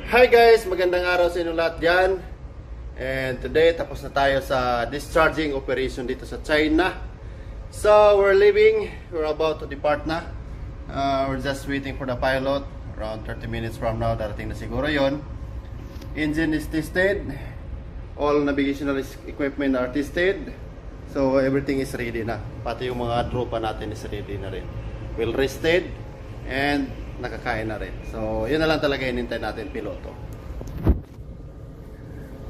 Hi guys! Magandang araw sa inyo lahat dyan. And today, tapos na tayo sa discharging operation dito sa China. So, we're leaving. We're about to depart na. We're just waiting for the pilot. Around 30 minutes from now, darating na siguro yon. Engine is tested. All navigational equipment are tested. So, everything is ready na. Pati yung mga tropa natin is ready na rin. Well rested. And nakakain na rin. So, yun na lang talaga hinintay natin, piloto.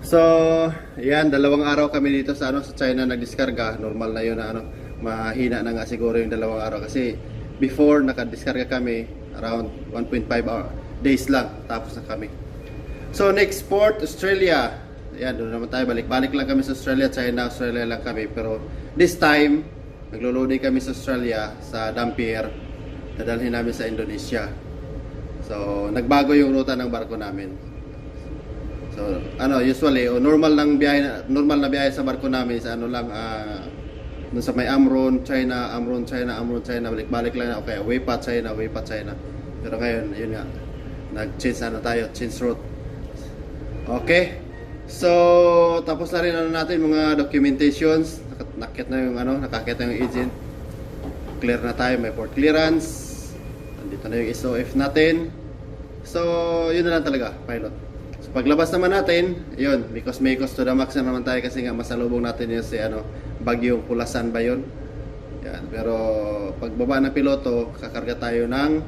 So, yan, 2 araw kami dito sa China nagdiskarga. Normal na yun na mahina na nga siguro yung 2 araw kasi before nakadiskarga kami around 1.5 days lang tapos na kami. So, next port, Australia. Yan, doon naman tayo, balik-balik lang kami sa Australia, China, Australia lang kami. Pero this time, naglo-loading kami sa Australia sa Dampier. Dadalhin namin sa Indonesia. So, nagbago yung ruta ng barko namin. So, usually, normal na biyahe sa barko namin sa dun sa may Amron, China, balik-balik lang na, okay, way pa China. Pero ngayon, yun nga, nag-change change route. Okay. So, tapos na rin natin mga documentations. Nakakit na yung agent. Clear na tayo, may port clearance. Dito na yung SOF natin. So, yun na lang talaga, pilot. So, paglabas naman natin, yun, because may cost to the max na naman tayo kasi nga masalubong natin yung bagyong Pulasan ba yun? Yan, pero pagbaba ng piloto, kakarga tayo ng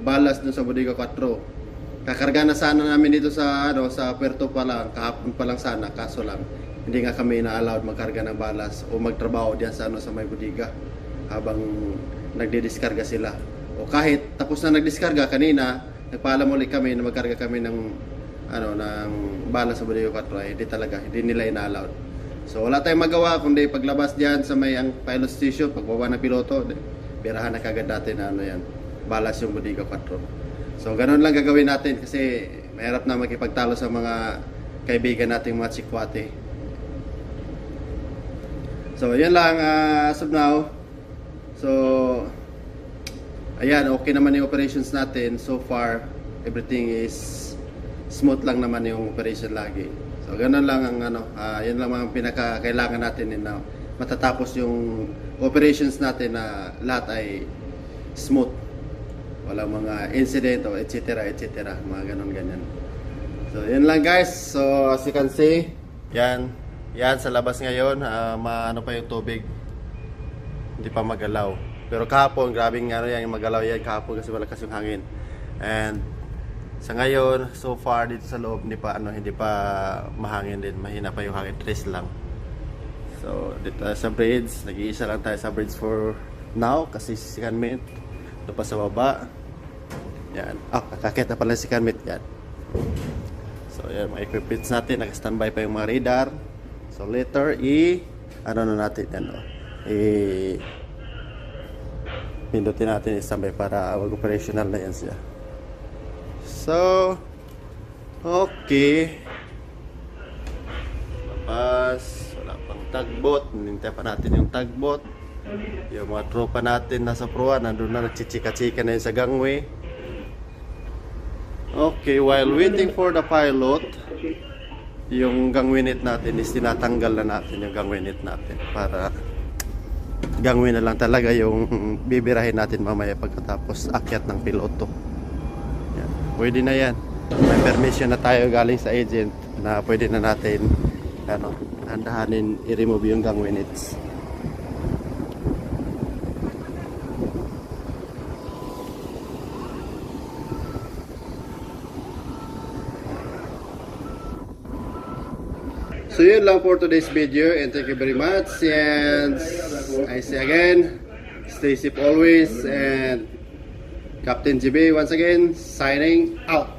balas dun sa Bodega 4. Kakarga na sana namin dito sa Puerto pa lang, kahapon pa lang sana, kaso lang hindi nga kami na-allowed magkarga ng balas o magtrabaho diyan sa sa may bodega habang nagdidiskarga sila. O kahit tapos na nagdiskarga kanina, nagpaalam ulit kami na magkarga kami ng ng bala sa Bodega 4, hindi nila ina-allowed. So wala tayong magawa kundi paglabas diyan sa may ang pilot station, pagbaba ng piloto, birahan na kagad natin na yan, balas yung Bodega 4. So ganoon lang gagawin natin kasi mahirap na makipagtalo sa mga kaibigan nating mga chikwate. So yan lang as of now. So ayan, okay naman yung operations natin. So far, everything is smooth lang naman yung operation lagi. So, ganun lang ang yun lang ang pinaka-kailangan natin na matatapos yung operations natin na lahat ay smooth. Walang mga incident o etc. Mga ganun-ganyan. So, yun lang guys. So, as you can see, yan sa labas ngayon, pa yung tubig. Hindi pa magalaw. Pero kahapon, grabing yung magalaw yan kahapon kasi malakas yung hangin. And sa ngayon, so far dito sa loob hindi pa mahangin din, mahina pa yung hangin, 3 lang. So dito sa bridge, nag-iisa lang tayo sa bridge for now kasi si Kanmit doon pa sa baba. Yan. Kakakit na pala si Kanmit yan. So yan, mga equipments natin, naka-standby pa yung mga radar. So later natin yan, pindutin natin isambay para operational na yan siya. So, okay. Tapos, wala pang tagbot. Nintay pa natin yung tagbot. Yung mga tropa natin nasa proa, nandun na nagchichika-chika na yun sa gangway. Okay, while waiting for the pilot, yung gangway net natin is tinatanggal na natin yung gangway net natin para gangway na lang talaga yung bibirahin natin mamaya pagkatapos akyat ng piloto. Yan. Pwede na yan. May permission na tayo galing sa agent na pwede na natin handahanin i-remove yung gangway nets. So yun lang for today's video and thank you very much, and I say again, stay safe always, and Captain GB once again signing out.